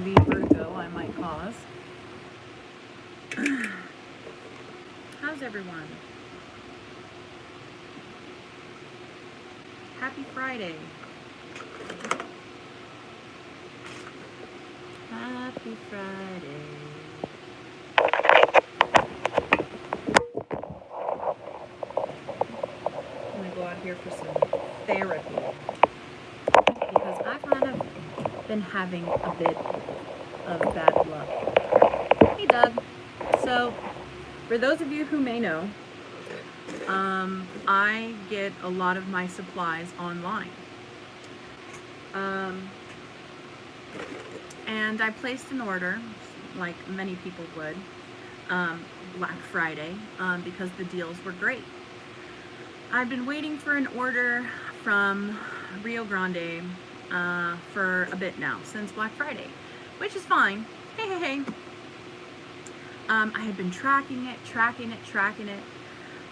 the vertigo I might cause. How's everyone? Happy Friday. Happy Friday. I'm gonna go out here for some therapy because I've kind of been having a bit of bad luck. Hey Doug. So, for those of you who may know, I get a lot of my supplies online. And I placed an order, like many people would, Black Friday, because the deals were great. I've been waiting for an order from Rio Grande for a bit now, since Black Friday, which is fine. Hey. I had been tracking it,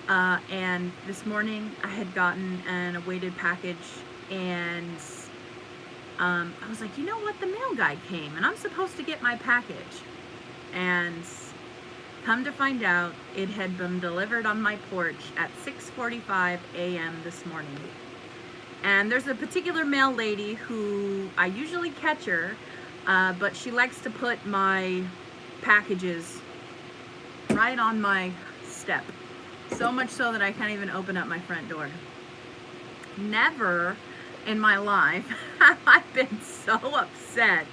and this morning I had gotten an awaited package, and I was like, you know what, the mail guy came, and I'm supposed to get my package, and come to find out, it had been delivered on my porch at 6:45 a.m. this morning. And there's a particular mail lady who I usually catch her, but she likes to put my packages right on my step. So much so that I can't even open up my front door. Never in my life have I been so upset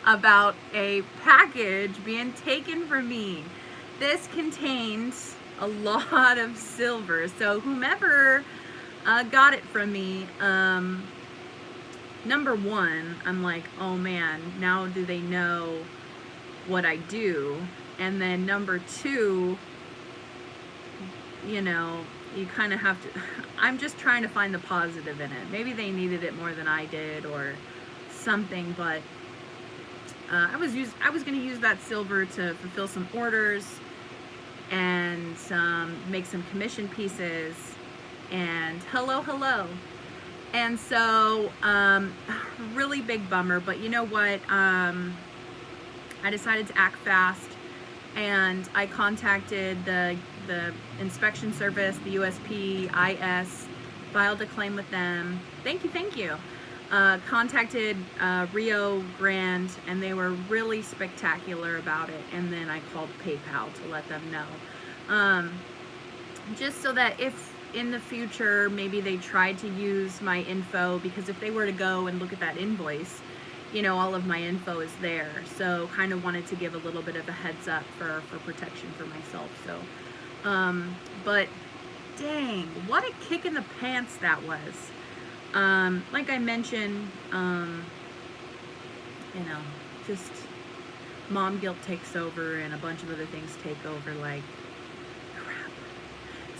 about a package being taken from me. This contains a lot of silver, so whomever got it from me, number one, I'm like, oh man, now do they know what I do? And then number two, you know, you kind of have to, I'm just trying to find the positive in it. Maybe they needed it more than I did or something, but I was going to use that silver to fulfill some orders and make some commission pieces, and hello. And so, really big bummer, but you know what, I decided to act fast, and I contacted the inspection service, the USPIS, filed a claim with them. Thank you. Contacted Rio Grande, and they were really spectacular about it. And then I called PayPal to let them know, just so that if in the future maybe they tried to use my info, because if they were to go and look at that invoice, you know, all of my info is there. So kind of wanted to give a little bit of a heads up for protection for myself. So, but dang, what a kick in the pants that was. Like I mentioned, you know, just mom guilt takes over and a bunch of other things take over, like crap.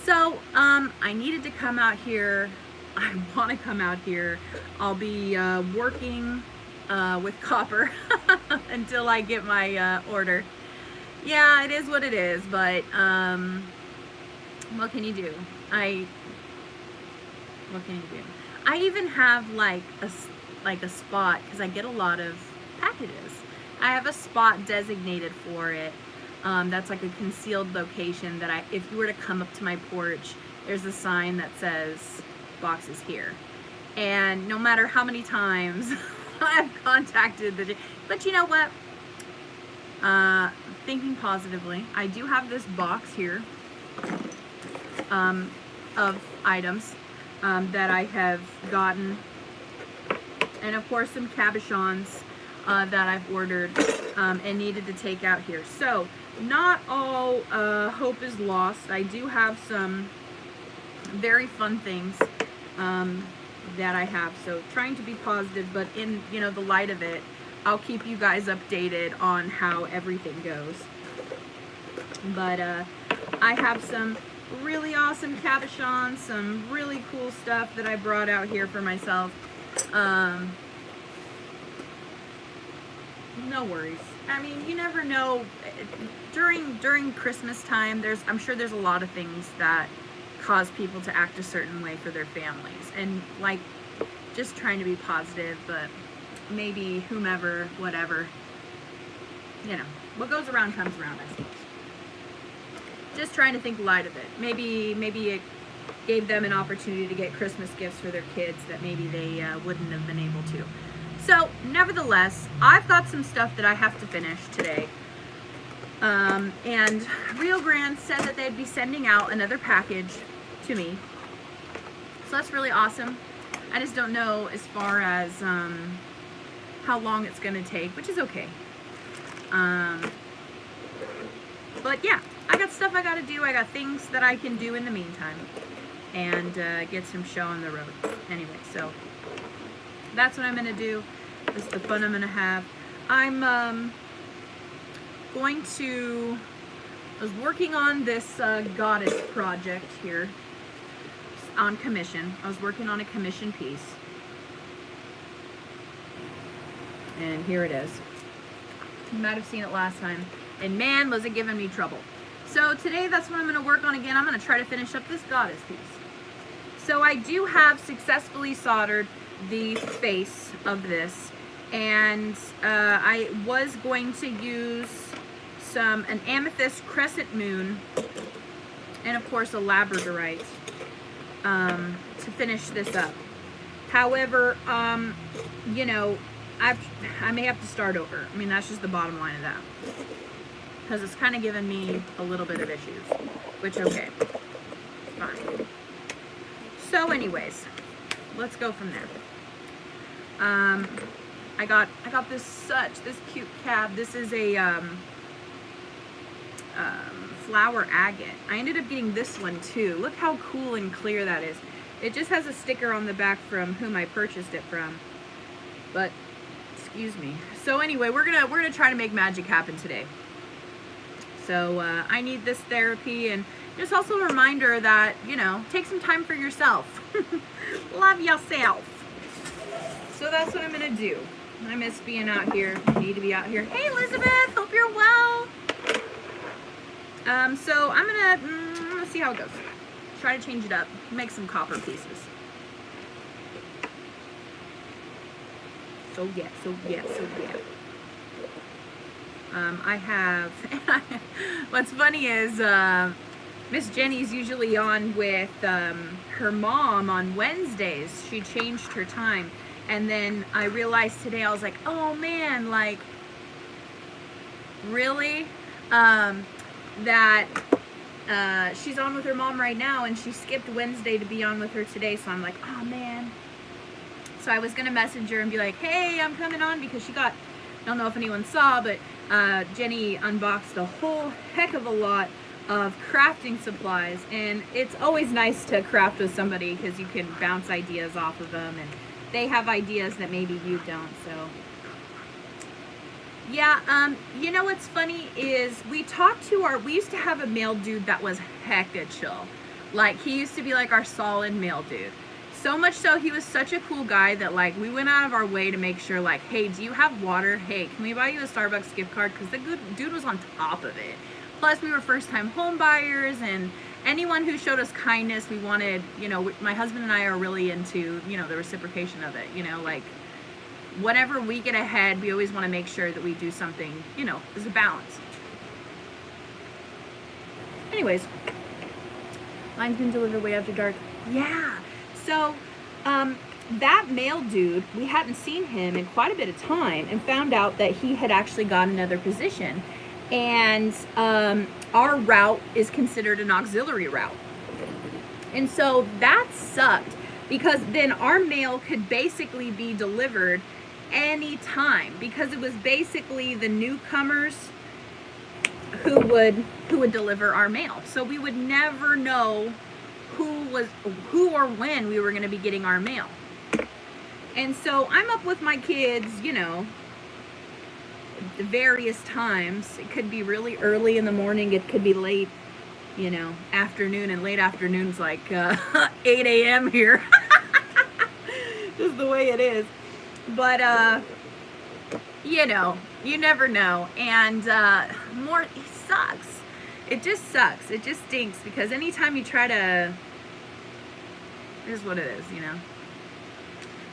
So, I needed to come out here. I want to come out here. I'll be working with copper until I get my order. Yeah, it is what it is, but what can you do? What can you do? I even have like a spot, because I get a lot of packages. I have a spot designated for it. That's like a concealed location that if you were to come up to my porch, there's a sign that says boxes here. And no matter how many times I've contacted but you know what? Thinking positively, I do have this box here of items that I have gotten, and of course some cabochons that I've ordered and needed to take out here. So not all hope is lost. I do have some very fun things that I have, so trying to be positive, but in, you know, the light of it, I'll keep you guys updated on how everything goes. But I have some really awesome cabochons, some really cool stuff that I brought out here for myself. No worries. I mean, you never know. During Christmas time, I'm sure there's a lot of things that cause people to act a certain way for their families, and like just trying to be positive, but maybe whomever, whatever, you know, what goes around comes around, I suppose. Just trying to think light of it. Maybe it gave them an opportunity to get Christmas gifts for their kids that maybe they wouldn't have been able to. So, nevertheless, I've got some stuff that I have to finish today. And Rio Grande said that they'd be sending out another package to me. So that's really awesome. I just don't know as far as how long it's going to take, which is okay. But yeah, I got stuff I got to do. I got things that I can do in the meantime and get some show on the road. Anyway, so that's what I'm going to do. This is the fun I'm going to have. I'm going to, I was working on this goddess project here on commission. I was working on a commission piece. And here it is. You might have seen it last time. And man, was it giving me trouble. So today, that's what I'm going to work on again. I'm going to try to finish up this goddess piece. So I do have successfully soldered the face of this. And I was going to use an amethyst crescent moon and of course a labradorite to finish this up. However, you know, I may have to start over. I mean, that's just the bottom line of that, because it's kind of given me a little bit of issues, which okay, fine. So anyways, let's go from there. I got this cute cab. This is a flower agate. I ended up getting this one too. Look how cool and clear that is. It just has a sticker on the back from whom I purchased it from. But excuse me. So anyway, we're gonna try to make magic happen today. So I need this therapy, and just also a reminder that, you know, take some time for yourself. Love yourself. So that's what I'm gonna do. I miss being out here. I need to be out here. Hey Elizabeth, hope you're well. So I'm gonna see how it goes. Try to change it up. Make some copper pieces. So yeah. I have, what's funny is Miss Jenny's usually on with her mom on Wednesdays. She changed her time. And then I realized today, I was like, oh man, like, really? That she's on with her mom right now, and she skipped Wednesday to be on with her today. So I'm like, oh man. So I was gonna message her and be like, hey, I'm coming on, because she got, I don't know if anyone saw, but Jenny unboxed a whole heck of a lot of crafting supplies, and it's always nice to craft with somebody because you can bounce ideas off of them, and they have ideas that maybe you don't. So yeah, you know what's funny is we used to have a male dude that was hecka chill. Like, he used to be like our solid male dude. So much so, he was such a cool guy that, like, we went out of our way to make sure, like, hey, do you have water? Hey, can we buy you a Starbucks gift card? Because the good dude was on top of it. Plus, we were first-time home buyers, and anyone who showed us kindness, we wanted, you know, my husband and I are really into, you know, the reciprocation of it. You know, like, whenever we get ahead, we always want to make sure that we do something, you know, there's a balance. Anyways, mine's been delivered way after dark. Yeah. So, that male dude, we hadn't seen him in quite a bit of time, and found out that he had actually got another position. And our route is considered an auxiliary route. And so that sucked, because then our mail could basically be delivered anytime, because it was basically the newcomers who would deliver our mail. So we would never know who or when we were going to be getting our mail. And so I'm up with my kids, you know, the various times. It could be really early in the morning, it could be late, you know, afternoon, and late afternoon's like 8 a.m. here. Just the way it is. But you know, you never know. And it sucks. It just sucks. It just stinks, because anytime you try to, it is what it is, you know.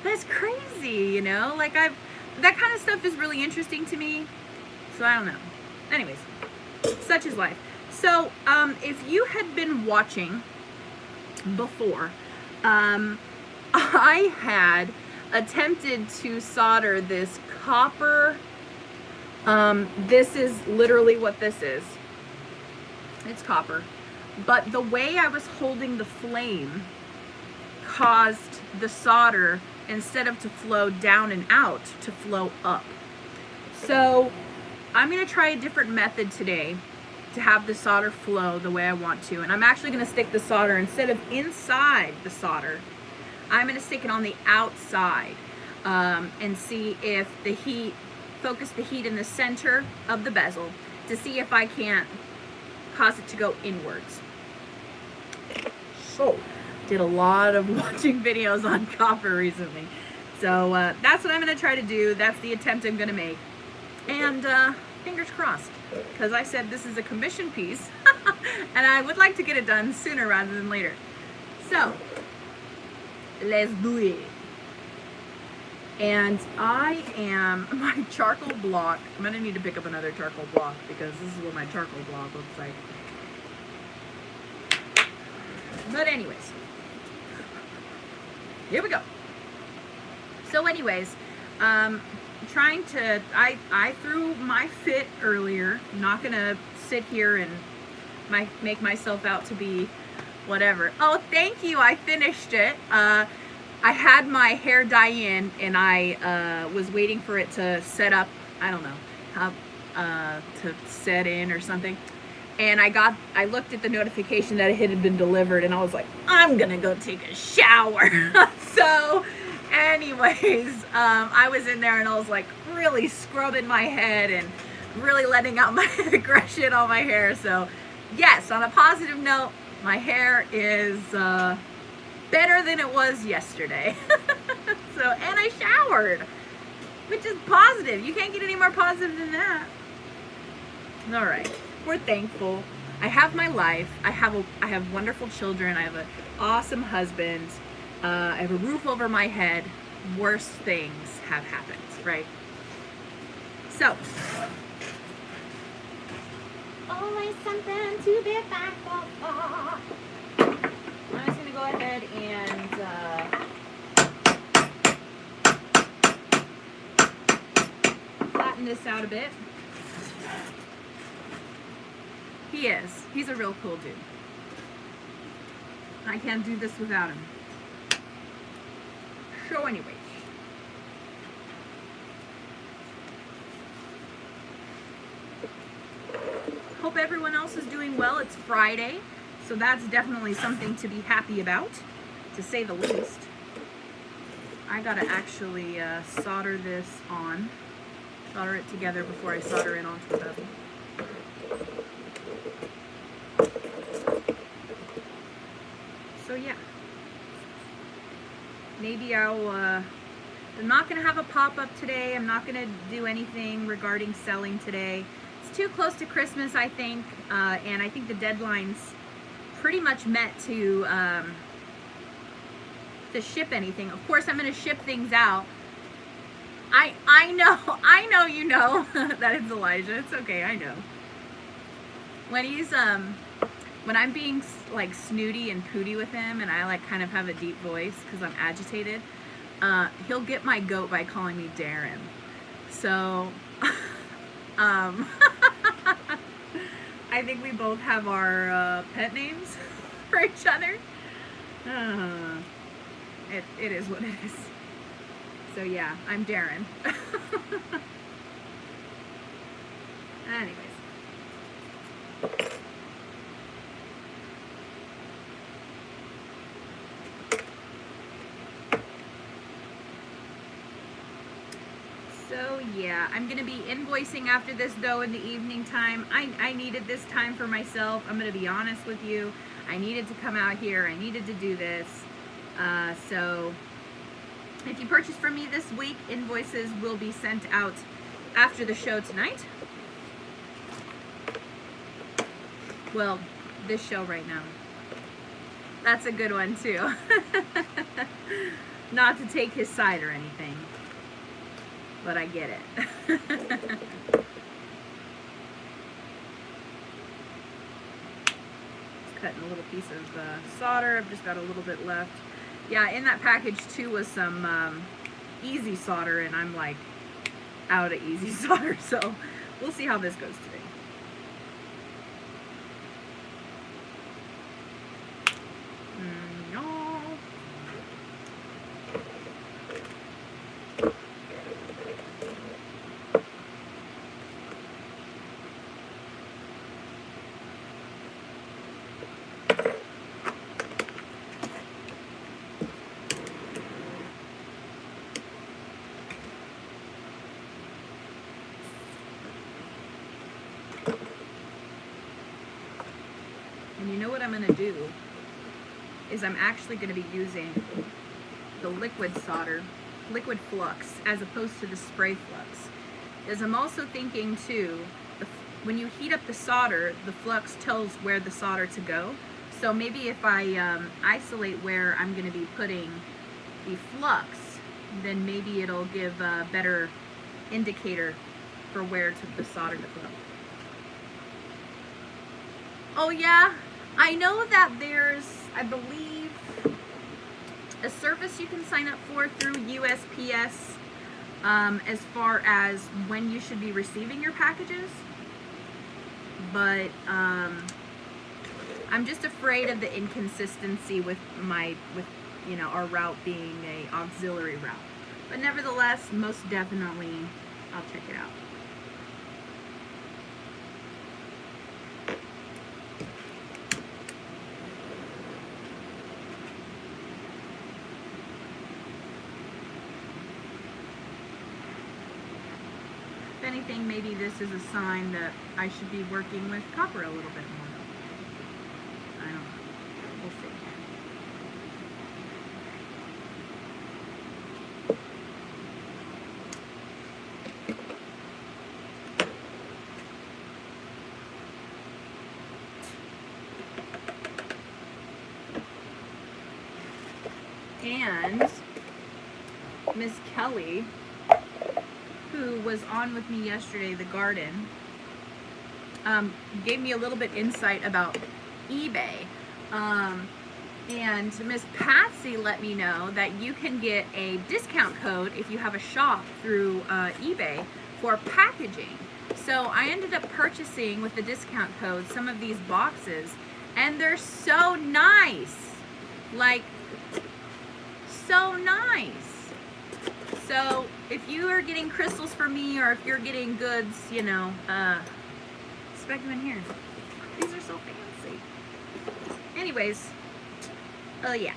That's crazy, you know. Like, that kind of stuff is really interesting to me. So I don't know. Anyways, such is life. So if you had been watching before, I had attempted to solder this copper. This is literally what this is. It's copper. But the way I was holding the flame caused the solder, instead of to flow down and out, to flow up. So I'm going to try a different method today to have the solder flow the way I want to. And I'm actually going to stick the solder, instead of inside the solder, I'm going to stick it on the outside, and see if the heat, focus the heat in the center of the bezel to see if I can't cause it to go inwards. So, did a lot of watching videos on copper recently. So that's what I'm going to try to do. That's the attempt I'm going to make. And fingers crossed, because I said this is a commission piece and I would like to get it done sooner rather than later. So let's do it. And I am, my charcoal block, I'm going to need to pick up another charcoal block, because this is what my charcoal block looks like. But anyways, here we go. So anyways, trying to, I threw my fit earlier. I'm not gonna sit here and make myself out to be whatever. Oh, thank you, I finished it. I had my hair dye in, and I was waiting for it to set up, I don't know, how to set in or something. And I looked at the notification that it had been delivered, and I was like, I'm gonna go take a shower. So anyways, I was in there and I was like really scrubbing my head and really letting out my aggression on my hair. So yes, on a positive note, my hair is better than it was yesterday. So, and I showered, which is positive. You can't get any more positive than that. All right, we're thankful. I have my life. I have wonderful children. I have an awesome husband. I have a roof over my head. Worse things have happened, right? So, always something to be thankful for. I'm just gonna go ahead and flatten this out a bit. He's a real cool dude. I can't do this without him. So anyways, hope everyone else is doing well. It's Friday, so that's definitely something to be happy about, to say the least. I gotta actually solder it together before I solder in onto the bezel. So yeah. Maybe I'm not going to have a pop-up today. I'm not going to do anything regarding selling today. It's too close to Christmas, I think, and I think the deadline's pretty much met to ship anything. Of course, I'm going to ship things out. I know you know that it's Elijah. It's okay, I know. When he's when I'm being like snooty and pooty with him, and I like kind of have a deep voice because I'm agitated, he'll get my goat by calling me Darren. So I think we both have our pet names for each other. It is what it is. So yeah, I'm Darren. Anyways. So yeah, I'm going to be invoicing after this though in the evening time. I needed this time for myself. I'm going to be honest with you. I needed to come out here. I needed to do this. So if you purchase from me this week, invoices will be sent out after the show tonight. Well, this show right now. That's a good one too. Not to take his side or anything, but I get it. cutting a little piece of solder. I've just got a little bit left. Yeah, in that package too was some easy solder, and I'm like out of easy solder, so we'll see how this goes today. And you know what I'm going to do is I'm actually going to be using the liquid solder, liquid flux, as opposed to the spray flux. Because I'm also thinking too, when you heat up the solder, the flux tells where the solder to go. So maybe if I isolate where I'm going to be putting the flux, then maybe it'll give a better indicator for where the solder to go. Oh yeah, I know that there's, I believe, a service you can sign up for through USPS as far as when you should be receiving your packages. But I'm just afraid of the inconsistency with you know, our route being a auxiliary route. But nevertheless, most definitely, I'll check it out. If anything, maybe this is a sign that I should be working with copper a little bit more. I don't know. We'll see. And Miss Kelly, who was on with me yesterday, the garden, gave me a little bit insight about eBay. And Miss Patsy let me know that you can get a discount code if you have a shop through eBay for packaging. So I ended up purchasing with the discount code some of these boxes, and they're so nice. Like, so nice. So if you are getting crystals for me, or if you're getting goods, you know, spec them in here. These are so fancy. Anyways, yeah.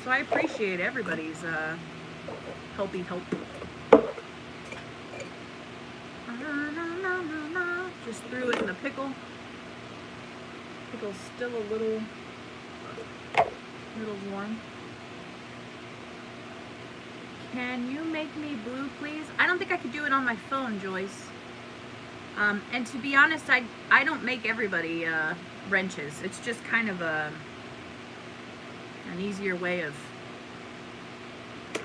So I appreciate everybody's helpy help. Just threw it in the pickle. Pickle's still a little warm. Can you make me blue, please? I don't think I could do it on my phone, Joyce. And to be honest, I don't make everybody wrenches. It's just kind of an easier way of,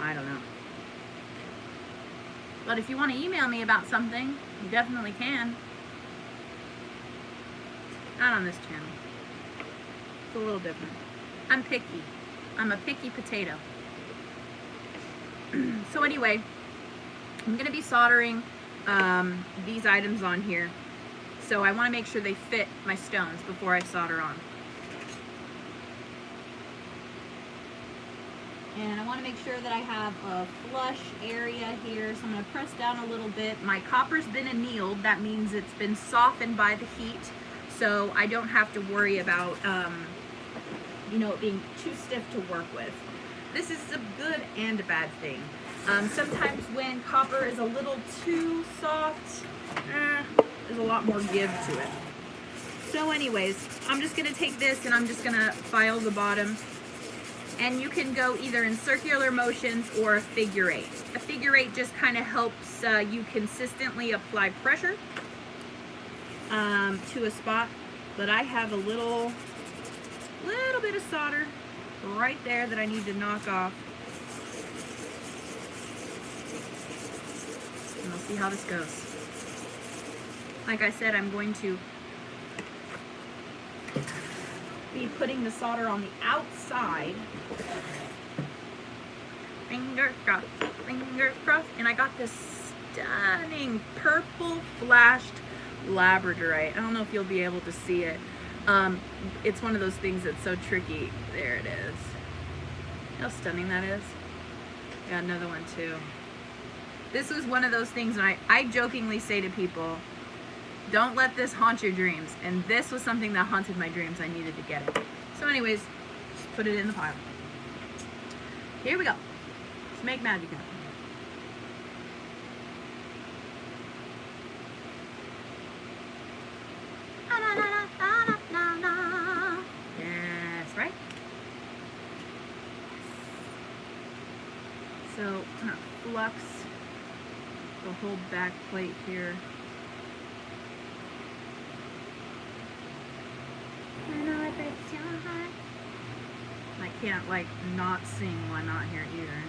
I don't know. But if you want to email me about something, you definitely can. Not on this channel. It's a little different. I'm picky. I'm a picky potato. So anyway, I'm going to be soldering these items on here. So I want to make sure they fit my stones before I solder on. And I want to make sure that I have a flush area here. So I'm going to press down a little bit. My copper's been annealed. That means it's been softened by the heat. So I don't have to worry about, you know, it being too stiff to work with. This is a good and a bad thing. Sometimes when copper is a little too soft, there's a lot more give to it. So anyways, I'm just going to take this and I'm just going to file the bottom. And you can go either in circular motions or a figure eight. A figure eight just kind of helps you consistently apply pressure to a spot. But I have a little bit of solder right there that I need to knock off. see how this goes. Like I said, I'm going to be putting the solder on the outside. Finger crossed, finger crossed. And I got this stunning purple flashed labradorite. I don't know if you'll be able to see it. It's one of those things that's so tricky. There it is. How stunning that is. Got another one too. This was one of those things, and I jokingly say to people, don't let this haunt your dreams. And this was something that haunted my dreams. I needed to get it. So anyways, just put it in the pile. Here we go. Let's make magic happen. Yes, right? So I'm gonna flux the whole back plate here. I can't like not sing while I'm out here either.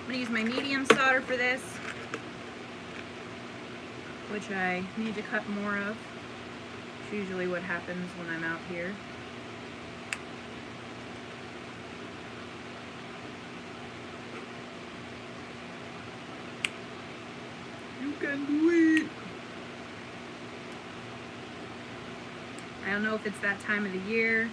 I'm going to use my medium solder for this, which I need to cut more of. It's usually what happens when I'm out here. You can do it! I don't know if it's that time of the year,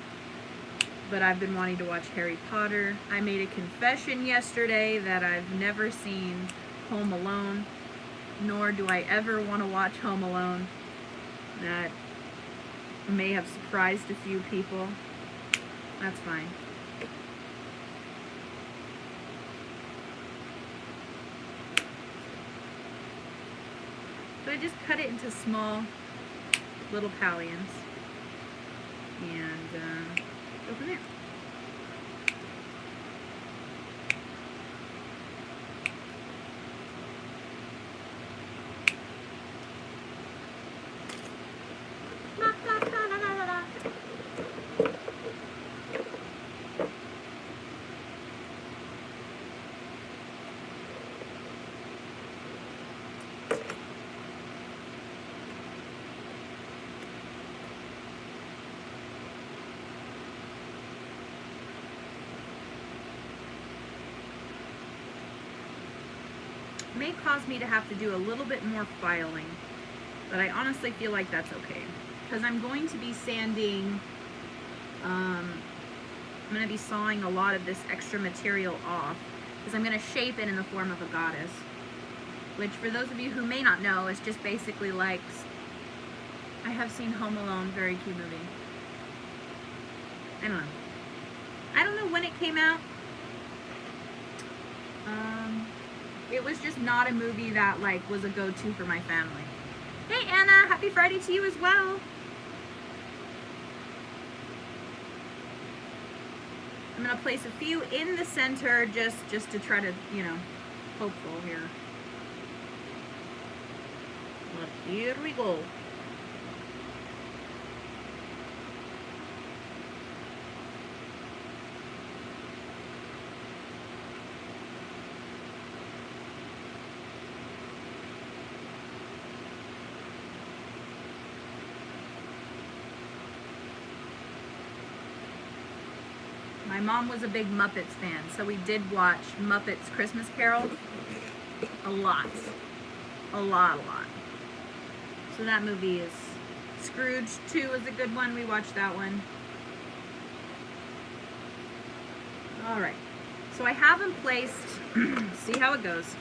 but I've been wanting to watch Harry Potter. I made a confession yesterday that I've never seen Home Alone, nor do I ever want to watch Home Alone. That may have surprised a few people. That's fine. So I just cut it into small little pallions and go from there. May cause me to have to do a little bit more filing, but I honestly feel like that's okay because I'm going to be sanding, I'm going to be sawing a lot of this extra material off because I'm going to shape it in the form of a goddess, which for those of you who may not know is just basically like, I have seen Home Alone, very cute movie. I don't know when it came out. It was just not a movie that like was a go-to for my family. Hey Anna, happy Friday to you as well. I'm gonna place a few in the center just to try to, you know, hopeful here. But here we go. My mom was a big Muppets fan, so we did watch Muppets Christmas Carol a lot. A lot. So that movie is... Scrooge 2 is a good one. We watched that one. Alright. So I have them placed. See how it goes.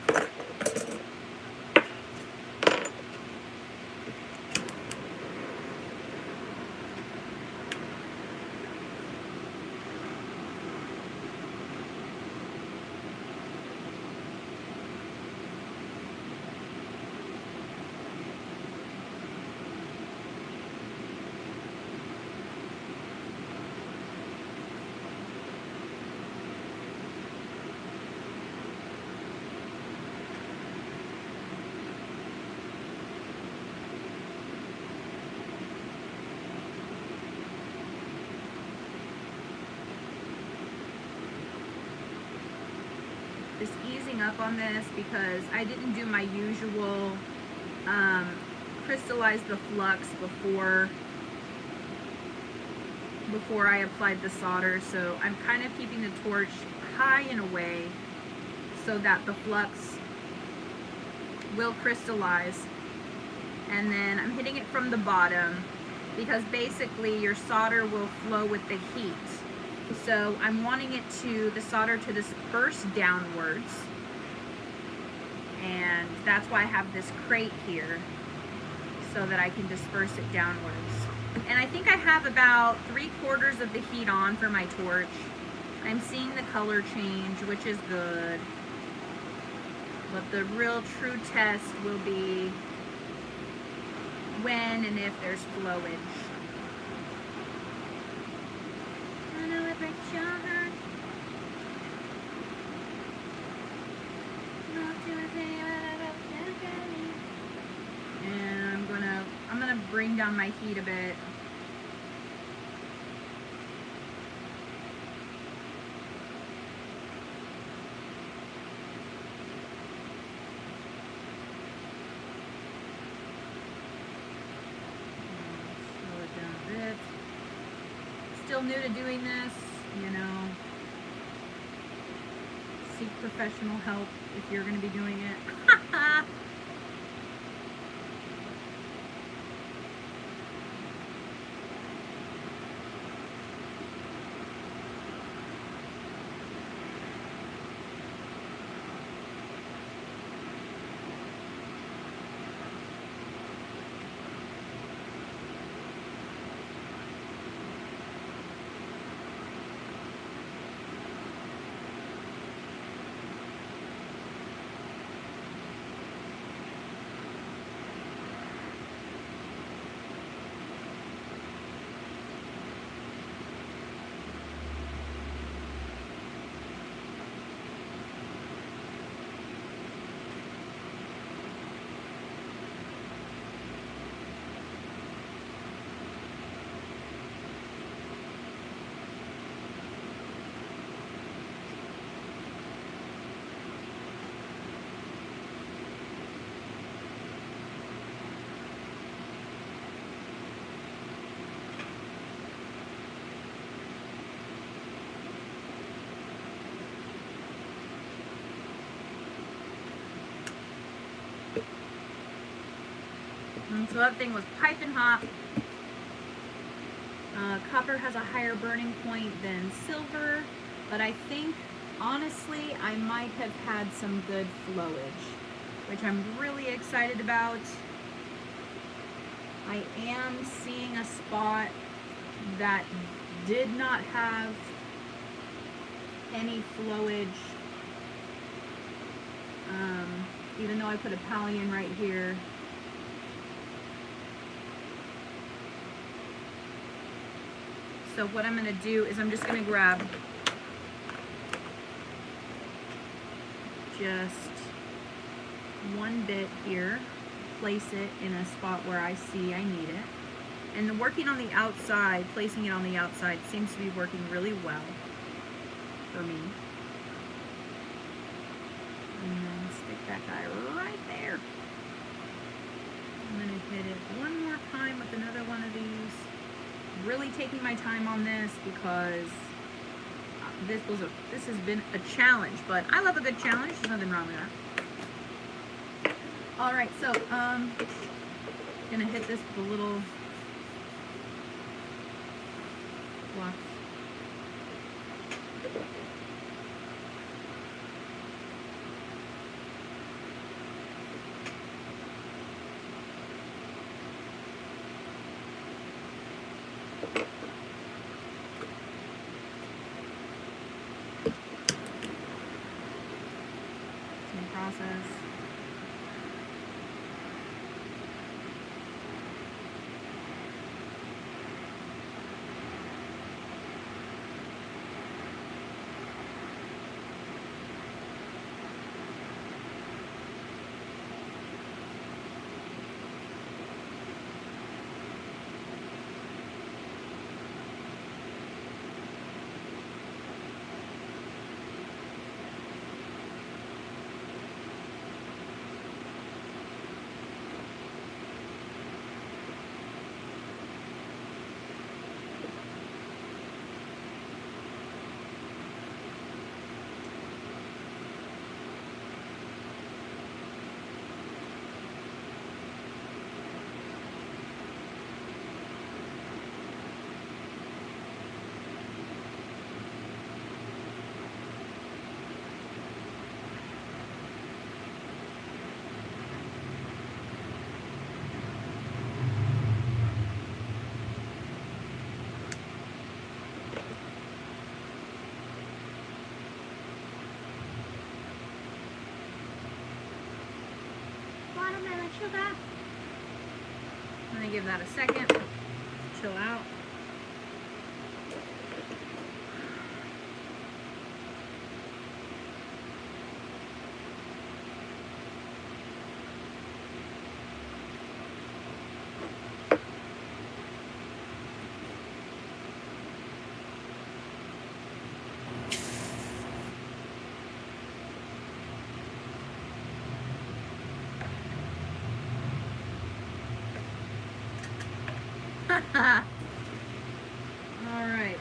just easing up on this because I didn't do my usual crystallize the flux before I applied the solder. So I'm kind of keeping the torch high and away so that the flux will crystallize. And then I'm hitting it from the bottom because basically your solder will flow with the heat. So I'm wanting the solder to disperse downwards. And that's why I have this crate here, so that I can disperse it downwards. And I think I have about 3/4 of the heat on for my torch. I'm seeing the color change, which is good. But the real true test will be when and if there's flowage. I know it breaks your heart. And I'm gonna bring down my heat a bit. Slow it down a bit. Still new to doing this, you know. Seek professional help if you're going to be doing it. And so that thing was piping hot. Copper has a higher burning point than silver, but I think, honestly, I might have had some good flowage, which I'm really excited about. I am seeing a spot that did not have any flowage, even though I put a pallium right here. So what I'm going to do is I'm just going to grab just one bit here, place it in a spot where I see I need it. And working on the outside, placing it on the outside seems to be working really well for me. And then stick that guy right there. I'm going to hit it one more time with another one of these. Really taking my time on this because this has been a challenge, but I love a good challenge. There's nothing wrong with that. All right, so gonna hit this with a little block. Process. show that? I'm gonna give that a second. Chill out. All right.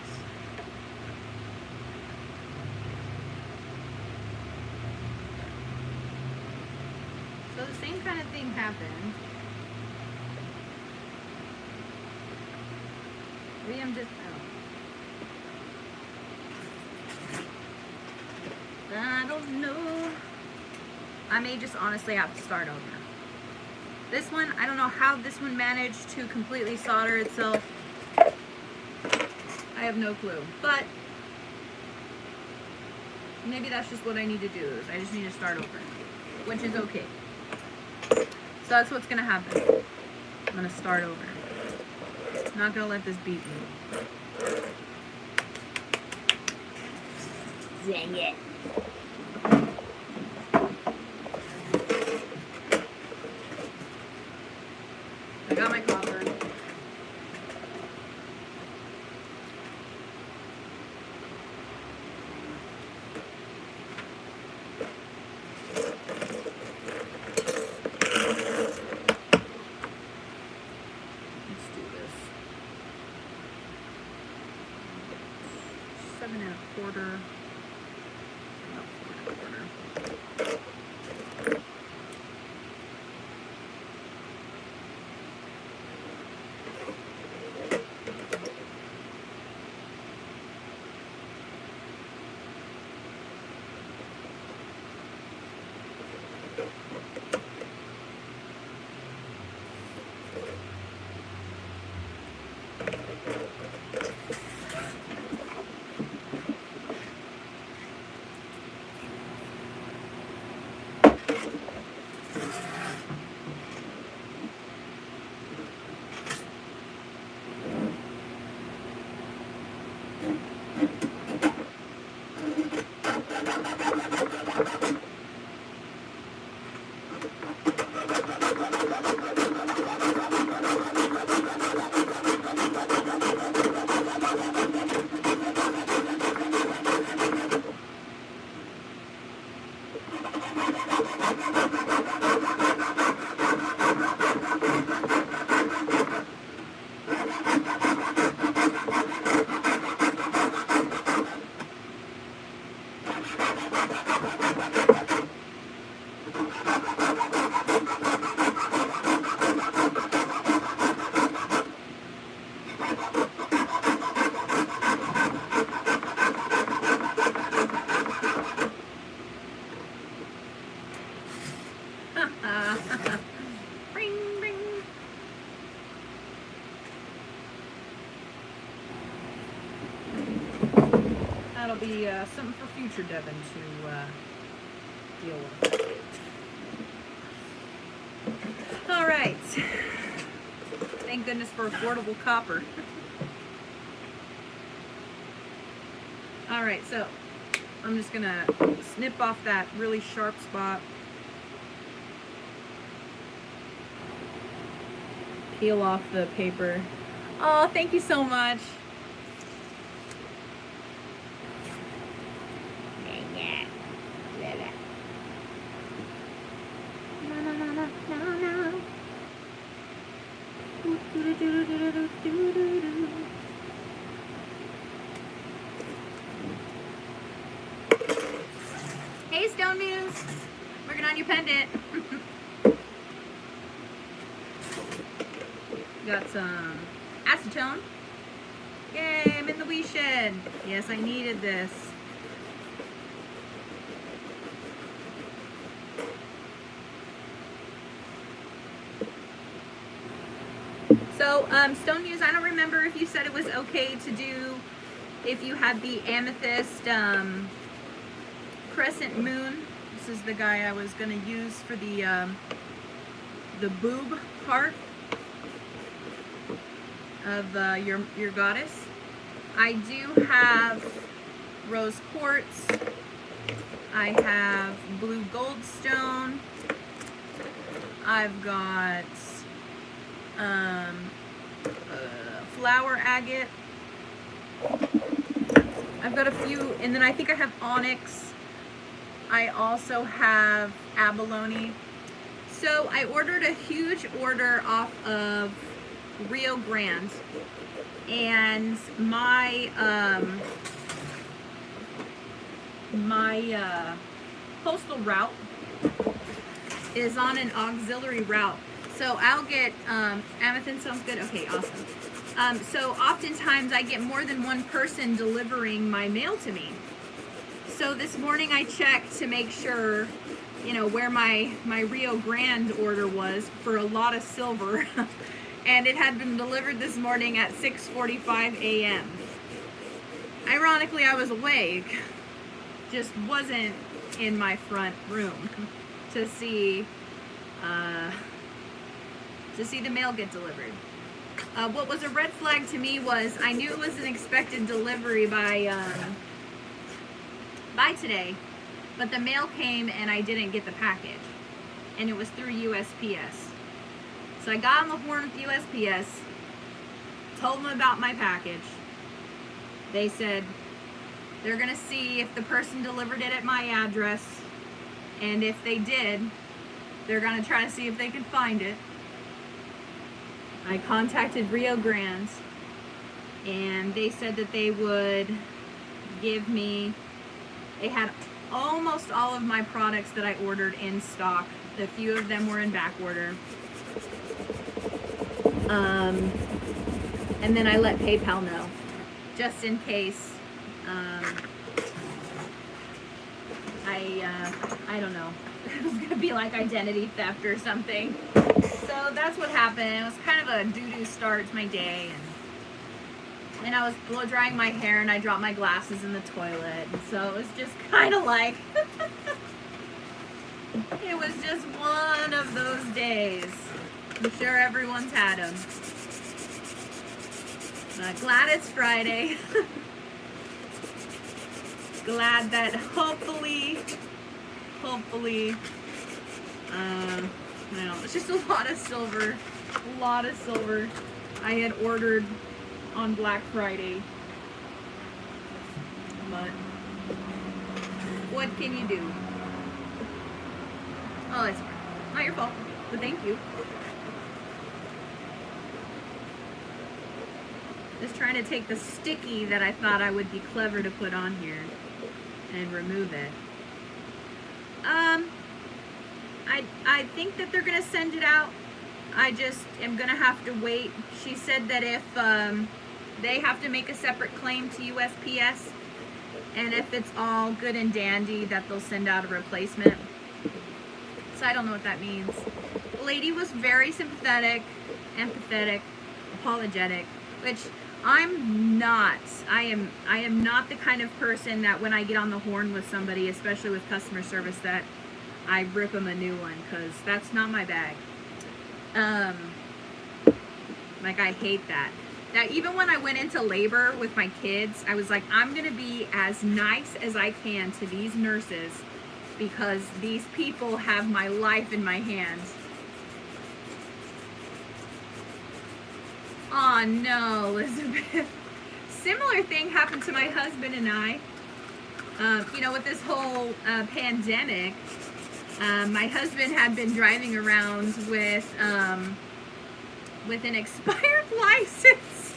So the same kind of thing happened. Maybe I'm just, I don't know. I may just honestly have to start over. This one, I don't know how this one managed to completely solder itself. I have no clue, but maybe that's just what I need to do. Is I just need to start over, which is okay. So that's what's gonna happen. I'm gonna start over. I'm not gonna let this beat me. Dang it. I got my copper. Let's do this. 7 1/4. About 4 1/4. Ring, ring. That'll be something for future Devin to deal with. All right. Thank goodness for affordable copper. All right, so I'm just gonna snip off that really sharp spot. Peel off the paper. Oh, thank you so much. Hey, Stone Muse. Working on your pendant. Got some acetone. Yay, I'm in the wee shed. Yes, I needed this. So, Stone Muse, I don't remember if you said it was okay to do if you had the amethyst crescent moon. This is the guy I was going to use for the the boob part of your goddess. I do have rose quartz. I have blue goldstone. I've got flower agate. I've got a few, and then I think I have onyx. I also have abalone. So I ordered a huge order off of Rio Grande, and my postal route is on an auxiliary route. So I'll get, Amethyst sounds good? Okay, awesome. So oftentimes I get more than one person delivering my mail to me. So this morning I checked to make sure, you know, where my Rio Grande order was for a lot of silver. And it had been delivered this morning at 6:45 a.m. Ironically, I was awake, just wasn't in my front room to see the mail get delivered. What was a red flag to me was I knew it was an expected delivery by today, but the mail came and I didn't get the package, and it was through USPS. So I got on the horn with USPS, told them about my package. They said they're gonna see if the person delivered it at my address, and if they did, they're gonna try to see if they can find it. I contacted Rio Grande, and they said that they would give me, they had almost all of my products that I ordered in stock. A few of them were in back order. And then I let PayPal know, just in case. I don't know. It was gonna be like identity theft or something. So that's what happened. It was kind of a doo-doo start to my day, and I was blow drying my hair and I dropped my glasses in the toilet. And so it was just kind of like, it was just one of those days. I'm sure everyone's had them. Glad it's Friday. Glad that hopefully, I don't know, it's just a lot of silver. I had ordered on Black Friday. But what can you do? Oh, it's not your fault, but thank you. Just trying to take the sticky that I thought I would be clever to put on here and remove it. I think that they're gonna send it out. I just am gonna have to wait. She said that if they have to make a separate claim to USPS, and if it's all good and dandy, that they'll send out a replacement. So I don't know what that means. The lady was very sympathetic, empathetic, apologetic, which I'm not. I am not the kind of person that when I get on the horn with somebody, especially with customer service, that I rip them a new one, because that's not my bag. Like, I hate that. That even when I went into labor with my kids, I was like, I'm gonna be as nice as I can to these nurses, because these people have my life in my hands. Oh no, Elizabeth. Similar thing happened to my husband and I. You know, with this whole pandemic, my husband had been driving around with an expired license.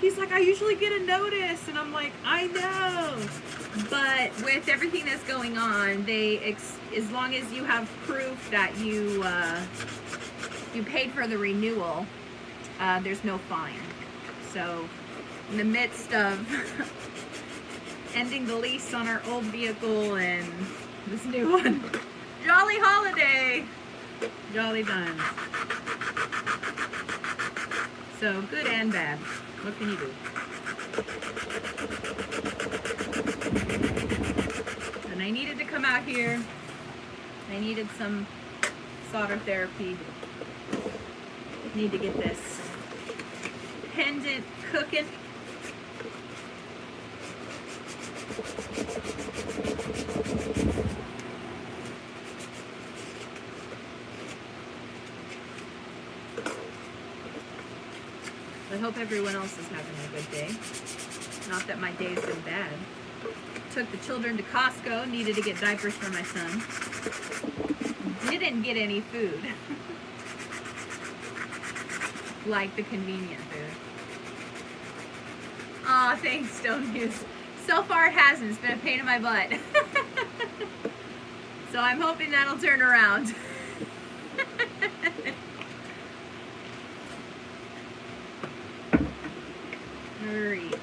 He's like, I usually get a notice, and I'm like, I know. But with everything that's going on, as long as you have proof that you paid for the renewal, there's no fine. So in the midst of ending the lease on our old vehicle and this new one, jolly holiday, jolly times. So good and bad. What can you do? And I needed to come out here I needed some solder therapy. Need to get this pendant cooking. I hope everyone else is having a good day. Not that my day's been bad. Took the children to Costco, needed to get diapers for my son. Didn't get any food. Like the convenient food. Aw, thanks, Stone Muse. So far it hasn't. It's been a pain in my butt. So I'm hoping that'll turn around. Alright.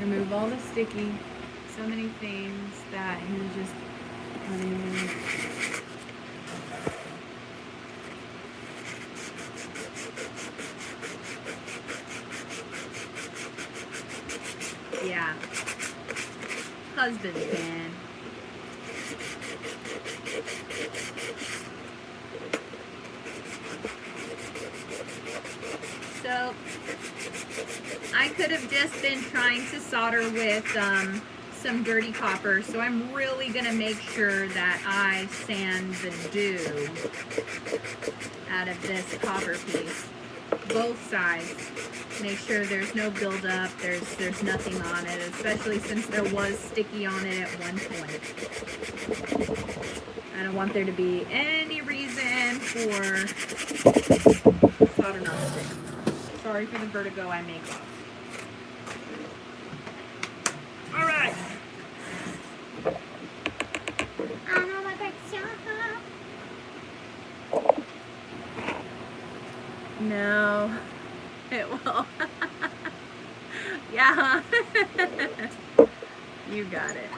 Remove all the sticky. So many things that he just yeah. Husband fan. So I could have just been trying to solder with some dirty copper, so I'm really going to make sure that I sand the dew out of this copper piece, both sides. Make sure there's no buildup, there's nothing on it, especially since there was sticky on it at one point. I don't want there to be any reason for solder not to stick. Sorry for the vertigo I make off. All right. No, it will. Yeah. You got it.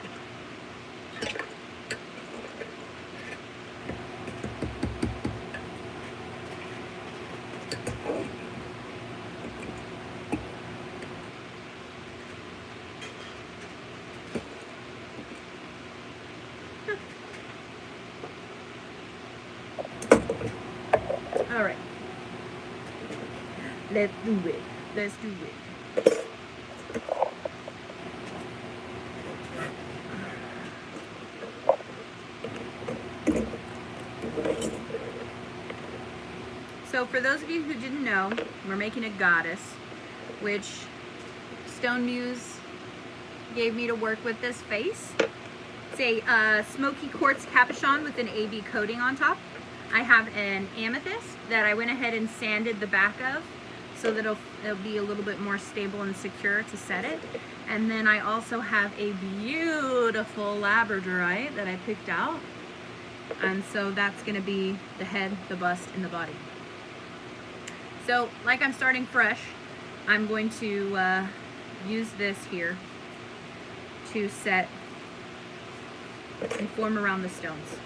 All right. Let's do it. Let's do it. So for those of you who didn't know, we're making a goddess, which Stone Muse gave me to work with this face. It's a smoky quartz capuchon with an AB coating on top. I have an amethyst that I went ahead and sanded the back of so that it'll be a little bit more stable and secure to set it. And then I also have a beautiful labradorite that I picked out. And so that's gonna be the head, the bust, and the body. So like I'm starting fresh, I'm going to use this here to set and form around the stones.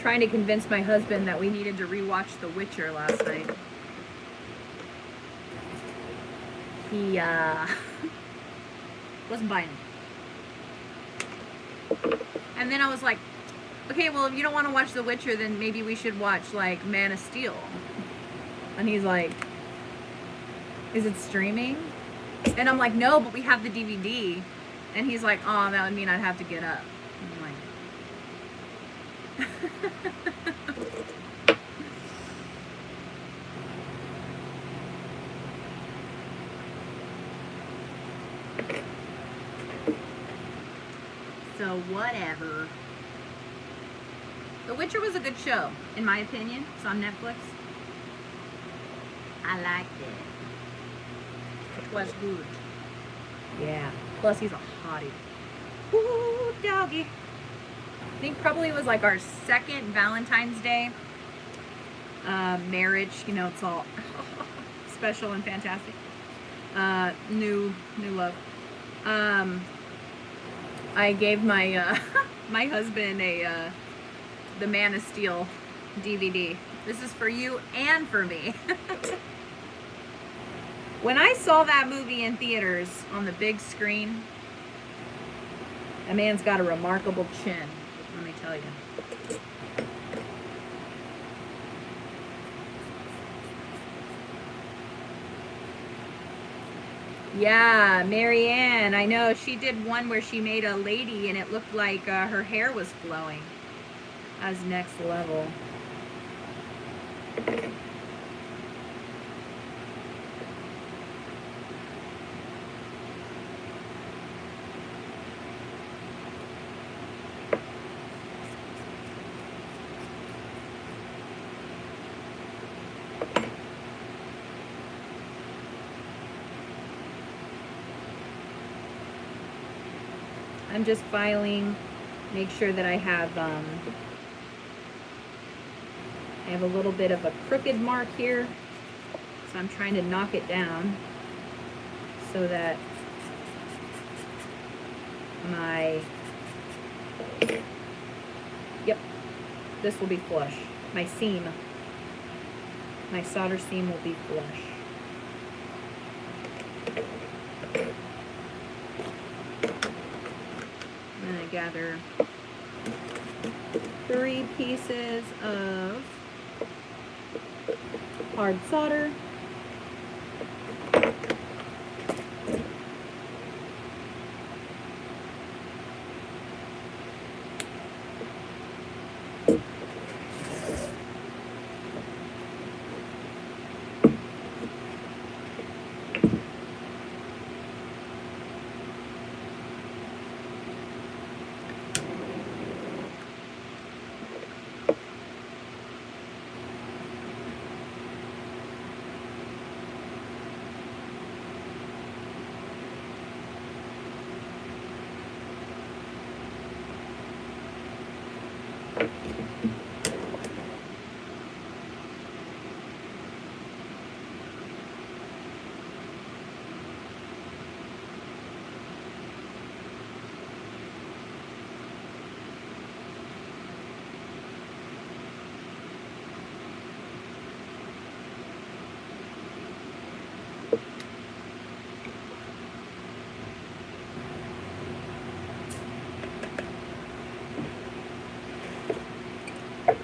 trying to convince my husband that we needed to rewatch The Witcher last night. He wasn't buying it. And then I was like, okay, well, if you don't want to watch The Witcher, then maybe we should watch, like, Man of Steel. And he's like, is it streaming? And I'm like, no, but we have the DVD. And he's like, oh, that would mean I'd have to get up. I'm like... So whatever. The Witcher was a good show, in my opinion. It's on Netflix. I liked it. It was good. Yeah. Plus he's a hottie. Ooh, doggy. I think probably it was like our second Valentine's Day marriage. You know, it's all special and fantastic. New love. I gave my my husband a the Man of Steel DVD. This is for you and for me. When I saw that movie in theaters on the big screen, a man's got a remarkable chin, let me tell you. Yeah, Marianne, I know. She did one where she made a lady and it looked like her hair was flowing. That was next level. I'm just filing, make sure that I have a little bit of a crooked mark here, so I'm trying to knock it down so that my, yep, this will be flush. My seam, my solder seam will be flush. I'm going to gather 3 pieces of hard solder.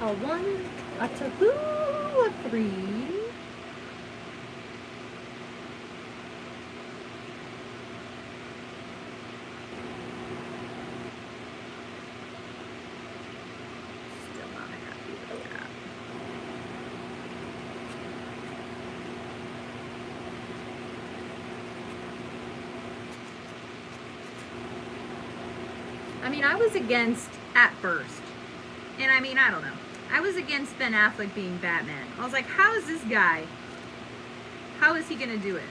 A 1, a 2, a 3. Still not happy with that. I mean, I was against at first. And I mean, I don't know. I was against Ben Affleck being Batman. I was like, how is this guy? How is he gonna do it?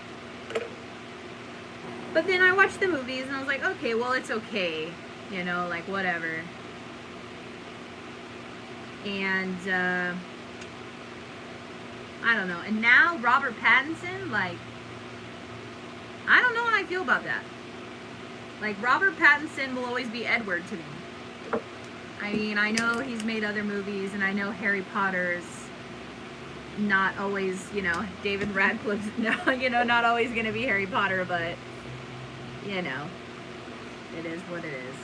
But then I watched the movies and I was like, okay, well, it's okay. You know, like, whatever. And, I don't know. And now, Robert Pattinson, like, I don't know how I feel about that. Like, Robert Pattinson will always be Edward to me. I mean, I know he's made other movies, and I know Harry Potter's not always, you know, David Radcliffe's, no, you know, not always going to be Harry Potter, but, you know, it is what it is.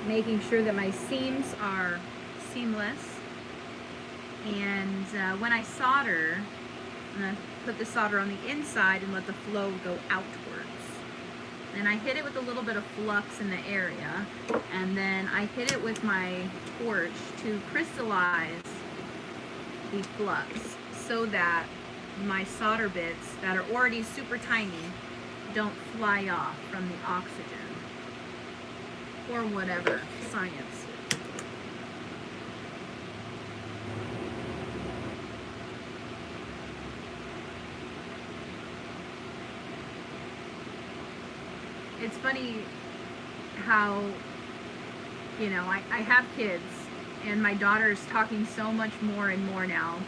Making sure that my seams are seamless, and when I solder, I'm going to put the solder on the inside and let the flow go outwards. And I hit it with a little bit of flux in the area, and then I hit it with my torch to crystallize the flux so that my solder bits that are already super tiny don't fly off from the oxygen or whatever science. It's funny how, you know, I have kids, and my daughter's talking so much more and more now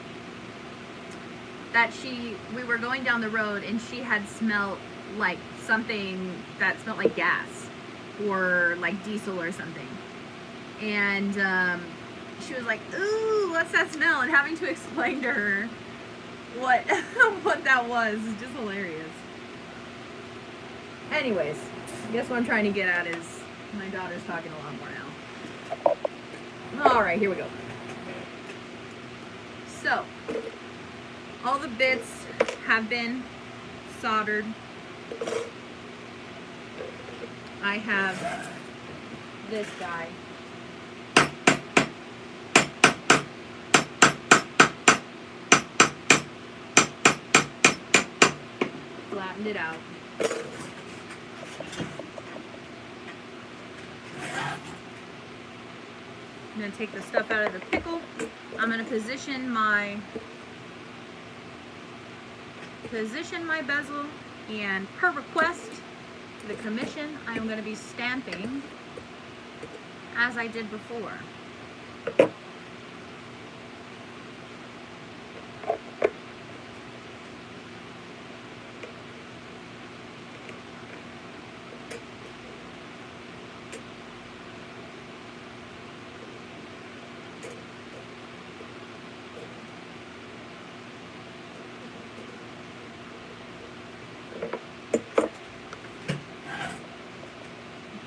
that we were going down the road and she had smelled like something that smelled like gas or like diesel or something. And she was like, ooh, what's that smell? And having to explain to her what what that was is just hilarious. Anyways, I guess what I'm trying to get at is my daughter's talking a lot more now. All right, here we go. So, all the bits have been soldered. I have this guy. Flattened it out. I'm going to take the stuff out of the pickle. I'm going to position my bezel, and per request for the commission, I'm going to be stamping as I did before.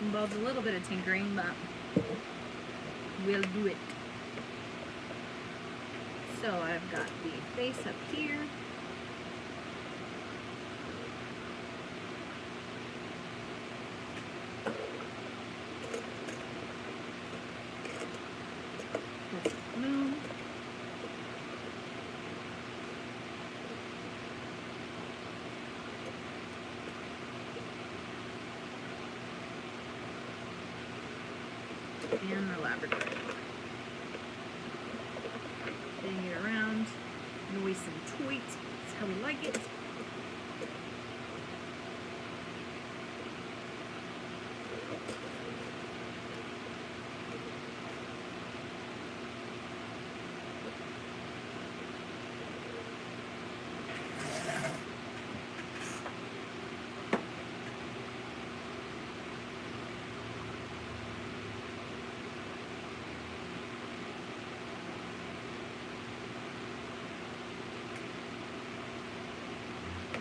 Involves a little bit of tinkering, but we'll do it. So I've got the face up here. That's the moon. And the Labrador. Spinning it around. Noise and tweet. That's how we like it.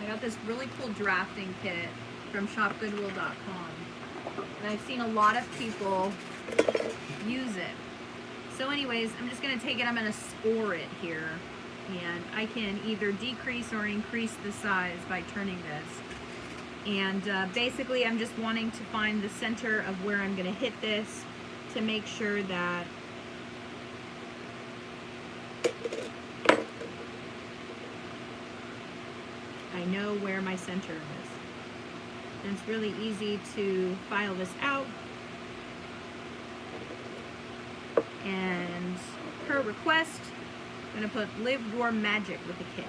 I got this really cool drafting kit from shopgoodwill.com, and I've seen a lot of people use it. So anyways, I'm just going to take it, I'm going to score it here, and I can either decrease or increase the size by turning this. And basically I'm just wanting to find the center of where I'm going to hit this to make sure that I know where my center is. And it's really easy to file this out. And per request, I'm going to put Live Your Magic with a K.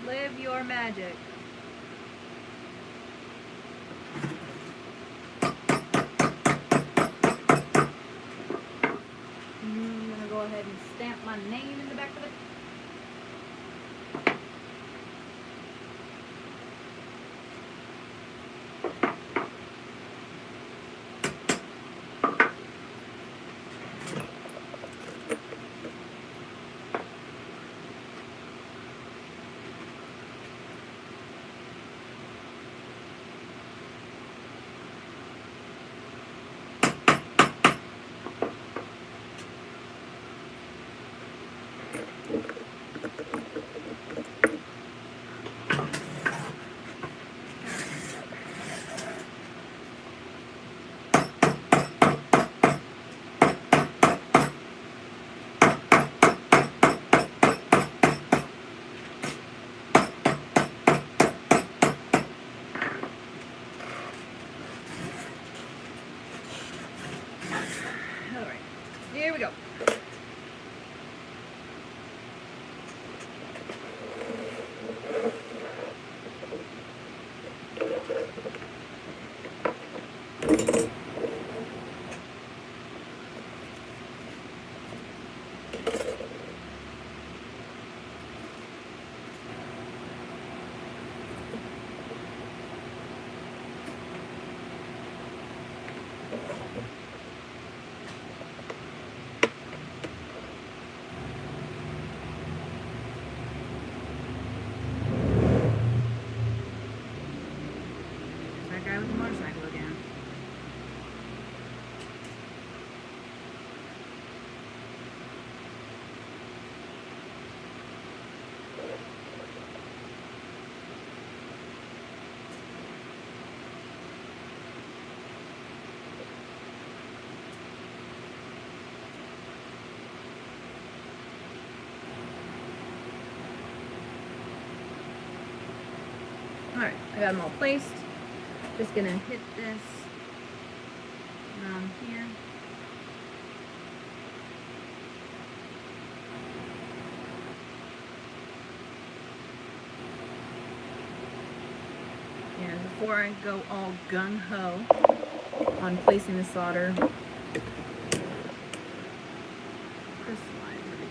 Live your magic. I'm going to go ahead and stamp my name in the back of it. motorcycle again. Alright, I got them all placed. Just gonna hit this around here. And before I go all gung-ho on placing the solder, crystallize everything.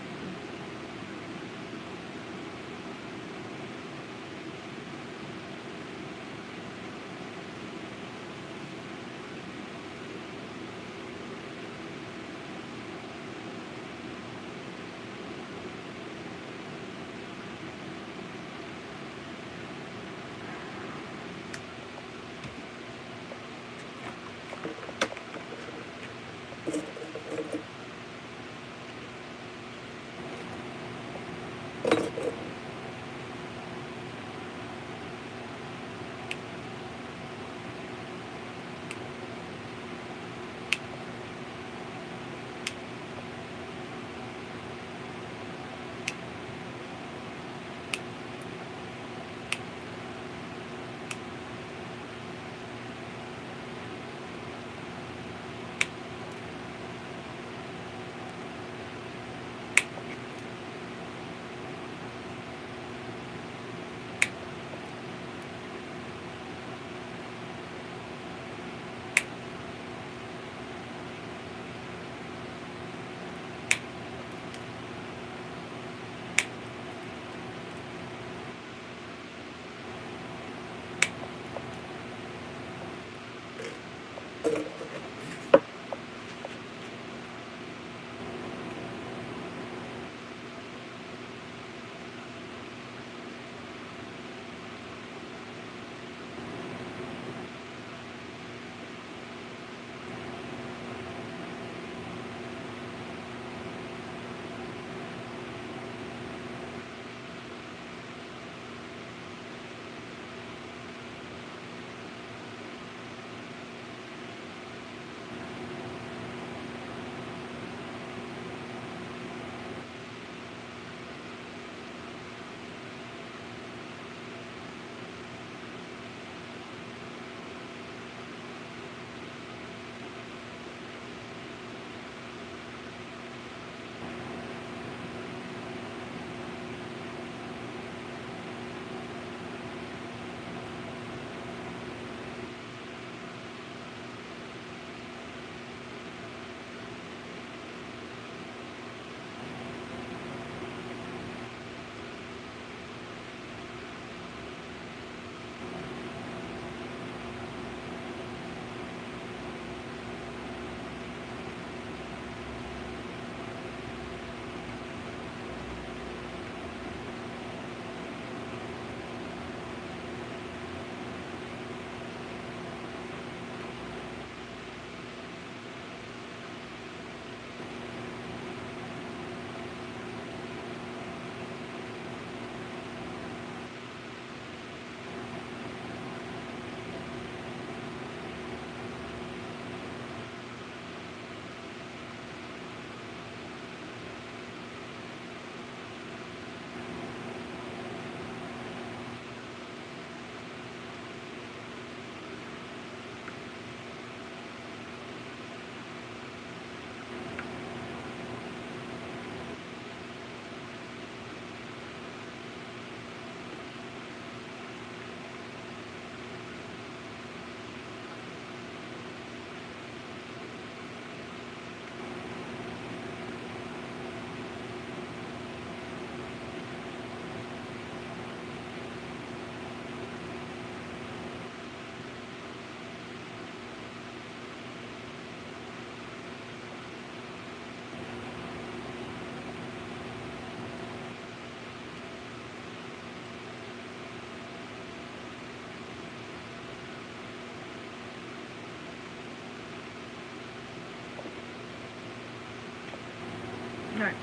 right.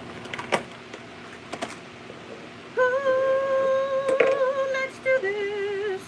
Oh, let's do this.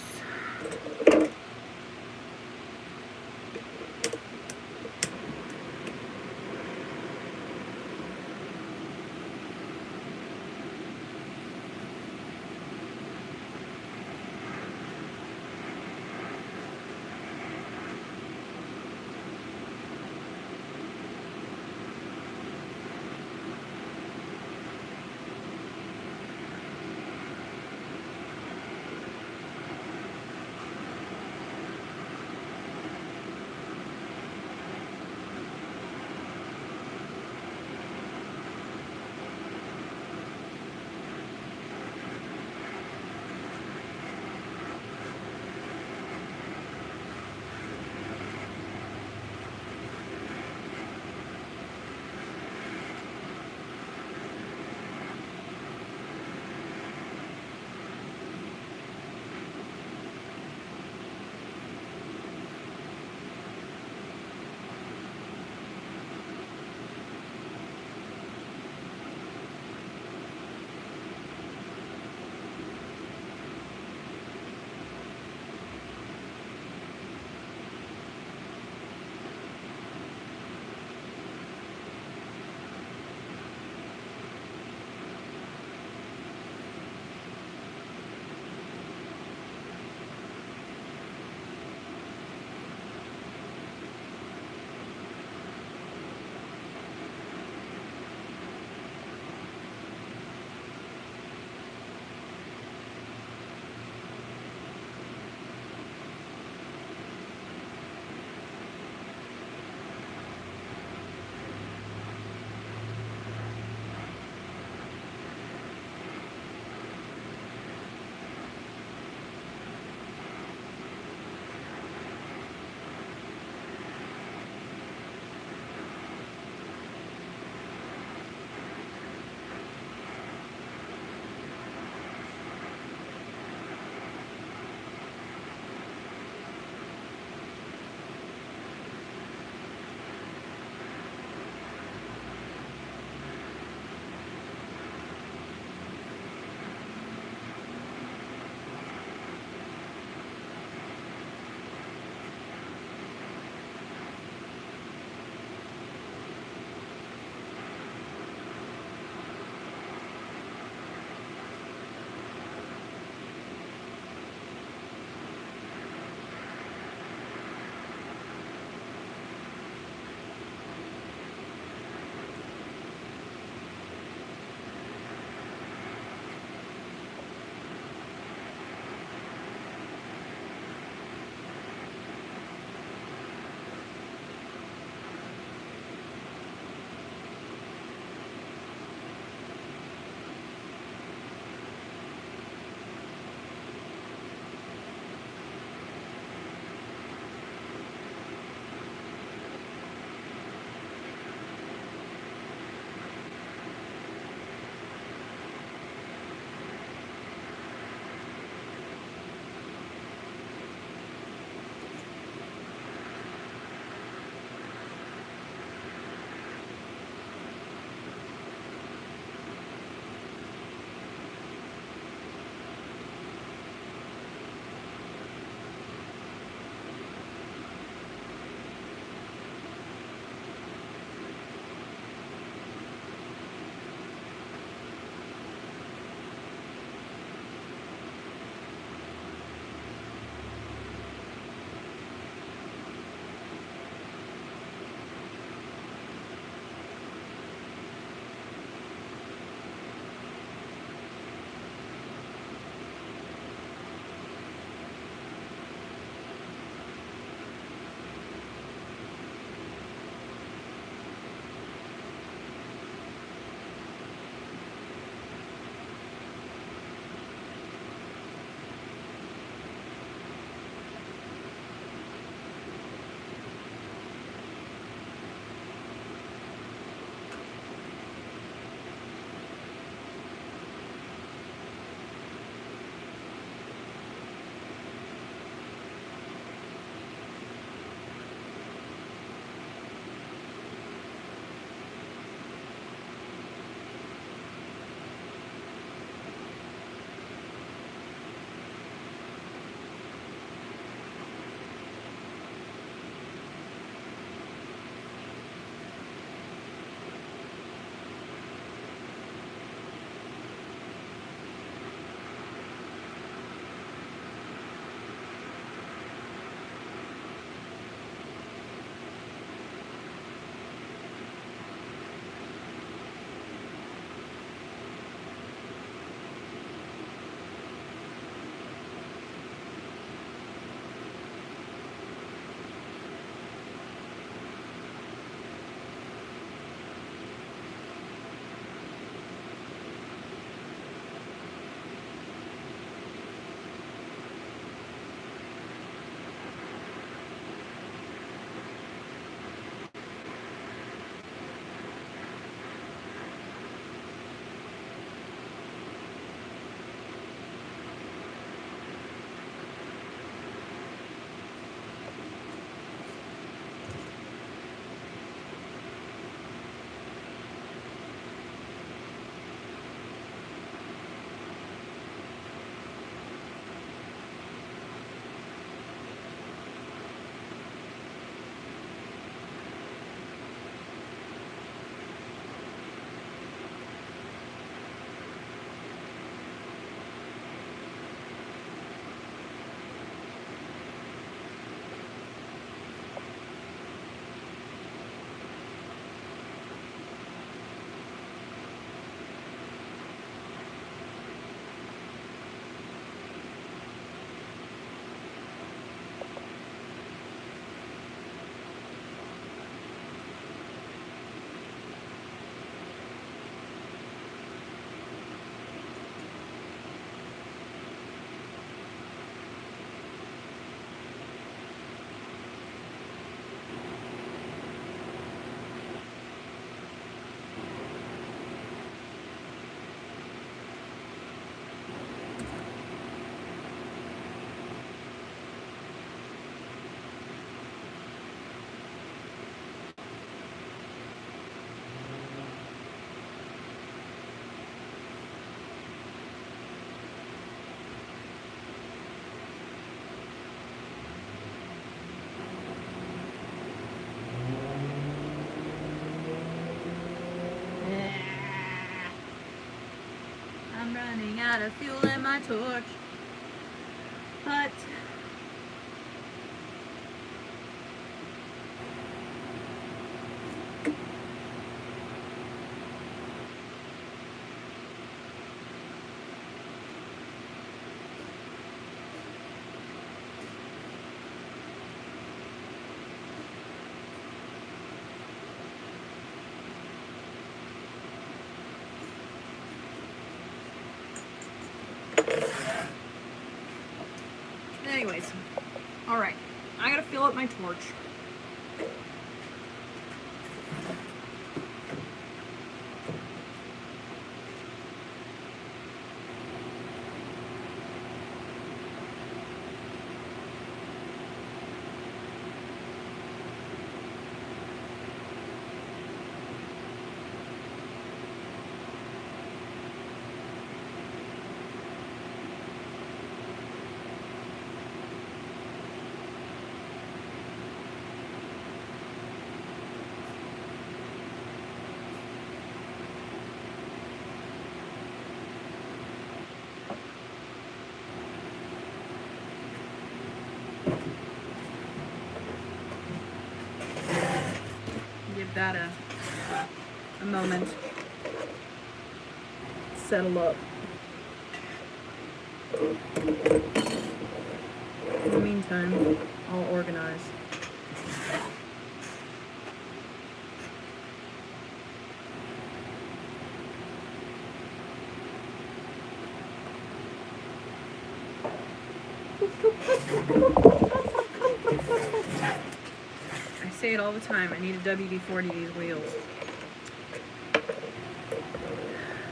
running out of fuel in my torch. But anyways, all right, I gotta fill up my torch. Give that a moment. Settle up. In the meantime, I'll organize. I say it all the time, I need a WD-40 these wheels.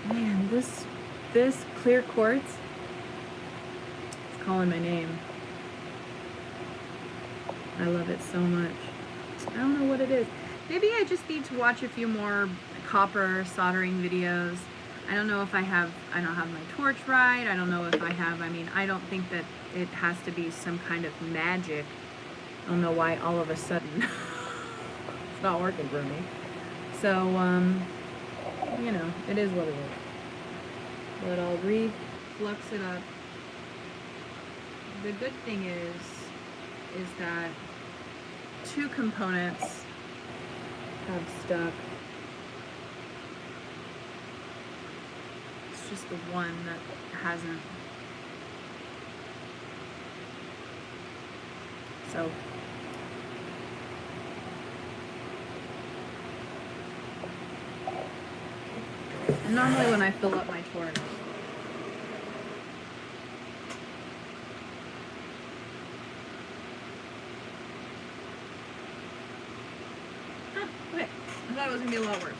Man, this clear quartz, it's calling my name. I love it so much. I don't know what it is. Maybe I just need to watch a few more copper soldering videos. I don't know if I don't have my torch right. I don't know if I have, I don't think that it has to be some kind of magic. I don't know why all of a sudden it's not working for me. So, it is what it is. But I'll reflux it up. The good thing is that 2 components have stuck. It's just the one that hasn't. So normally when I fill up my torch, okay, I thought it was gonna be a lot worse.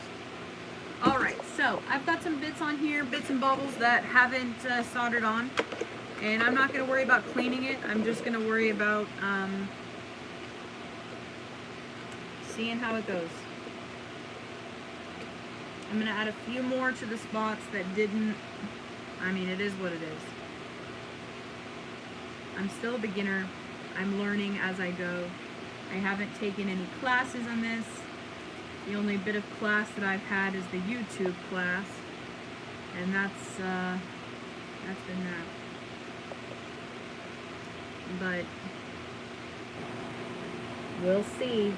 All right, so I've got some bits on here, bits and bobbles that haven't soldered on, and I'm not gonna worry about cleaning it. I'm just gonna worry about seeing how it goes. I'm gonna add a few more to the spots that didn't. It is what it is. I'm still a beginner. I'm learning as I go. I haven't taken any classes on this. The only bit of class that I've had is the YouTube class, and that's been that. But we'll see.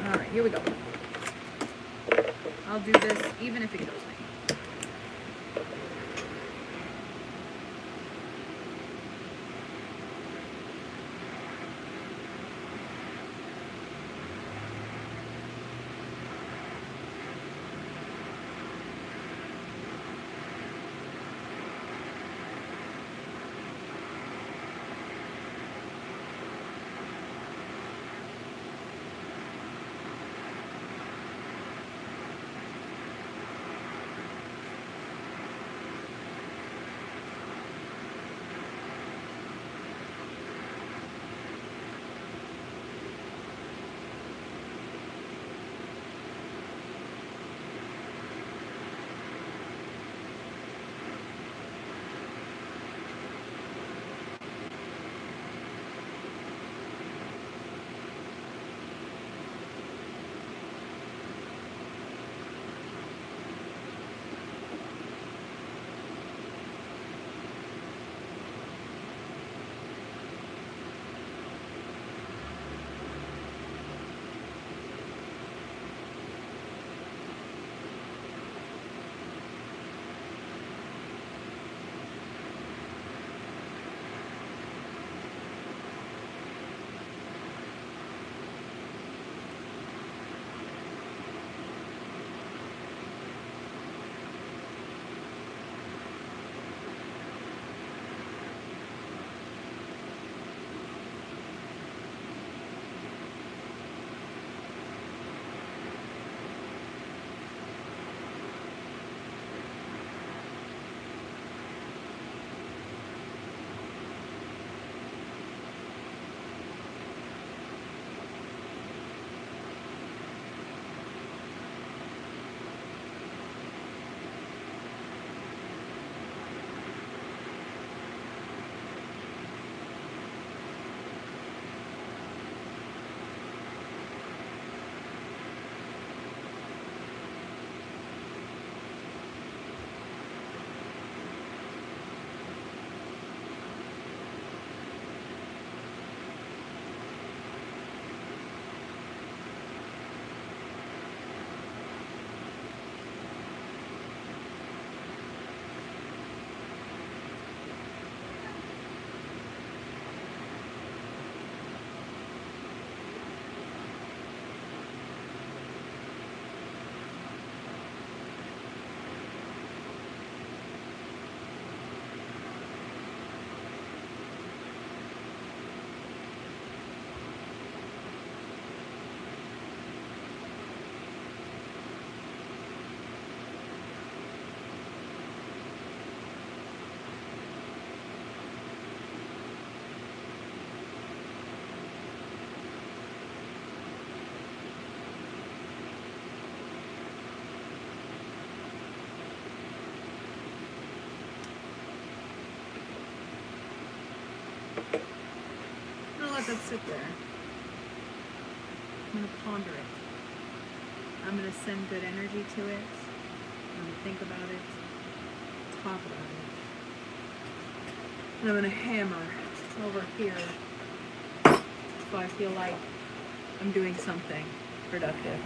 All right, here we go. I'll do this even if it kills me. let that sit there. I'm going to ponder it. I'm going to send good energy to it. I'm going to think about it, talk about it. And I'm going to hammer over here so I feel like I'm doing something productive.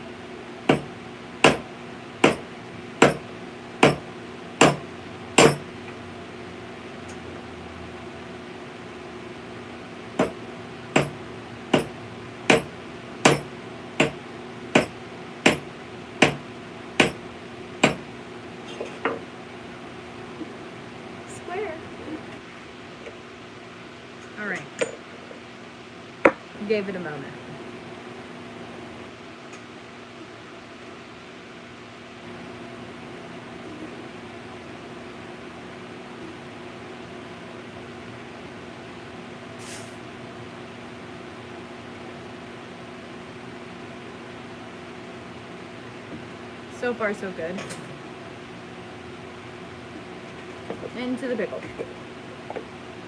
All right, gave it a moment. So far, so good. Into the pickle.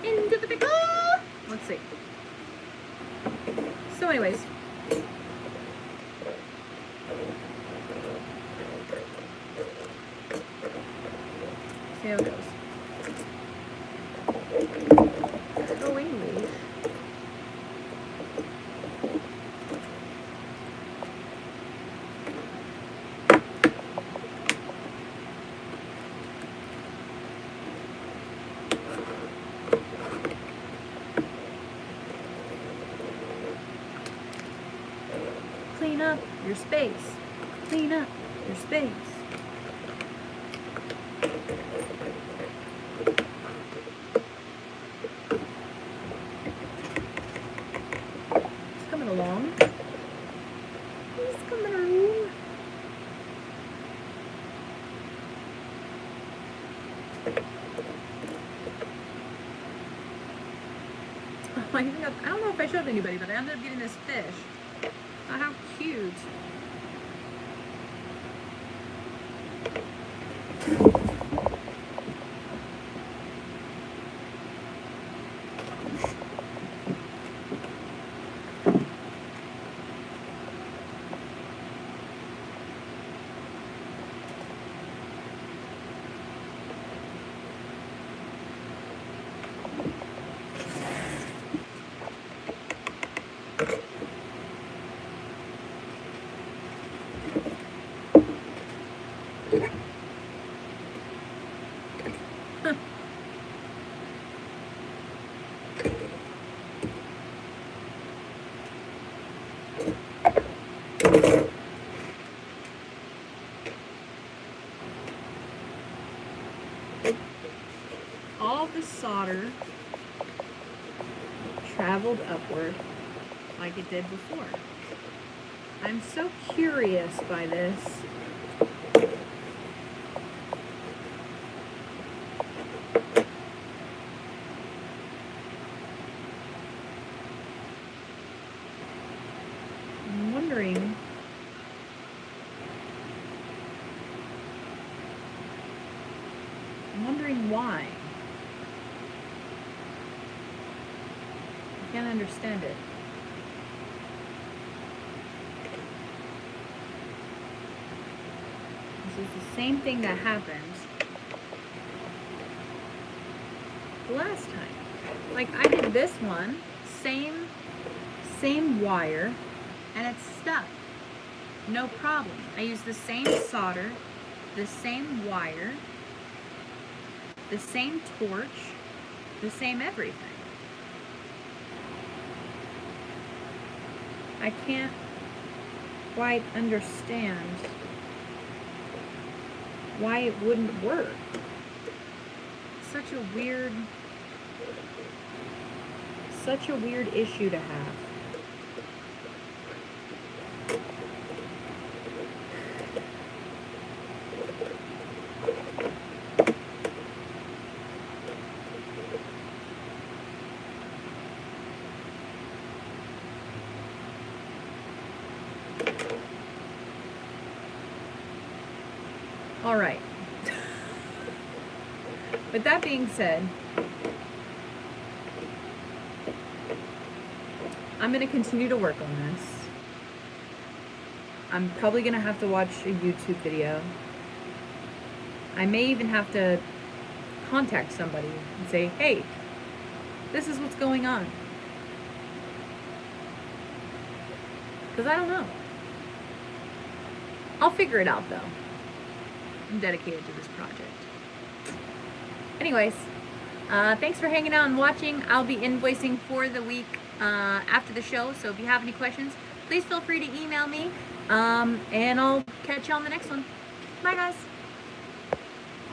Into the pickle! Let's see. So anyways. See how it goes. Oh, English. Clean up your space. Clean up your space. He's coming along. He's coming along. I don't know if I showed anybody, but I ended up getting this fish. Oh, how cute. All the solder traveled upward like it did before. I'm so curious by this. I'm wondering why. I can't understand it. This is the same thing that happened the last time. Like I did this one, same wire, and it's stuck. No problem. I used the same solder, the same wire, the same torch, the same everything. I can't quite understand why it wouldn't work. Such a weird issue to have. All right. With that being said, I'm going to continue to work on this. I'm probably going to have to watch a YouTube video. I may even have to contact somebody and say, hey, this is what's going on. Because I don't know. I'll figure it out, though. I'm dedicated to this project. Anyways, thanks for hanging out and watching. I'll be invoicing for the week after the show, so if you have any questions, please feel free to email me, and I'll catch you on the next one. Bye, guys.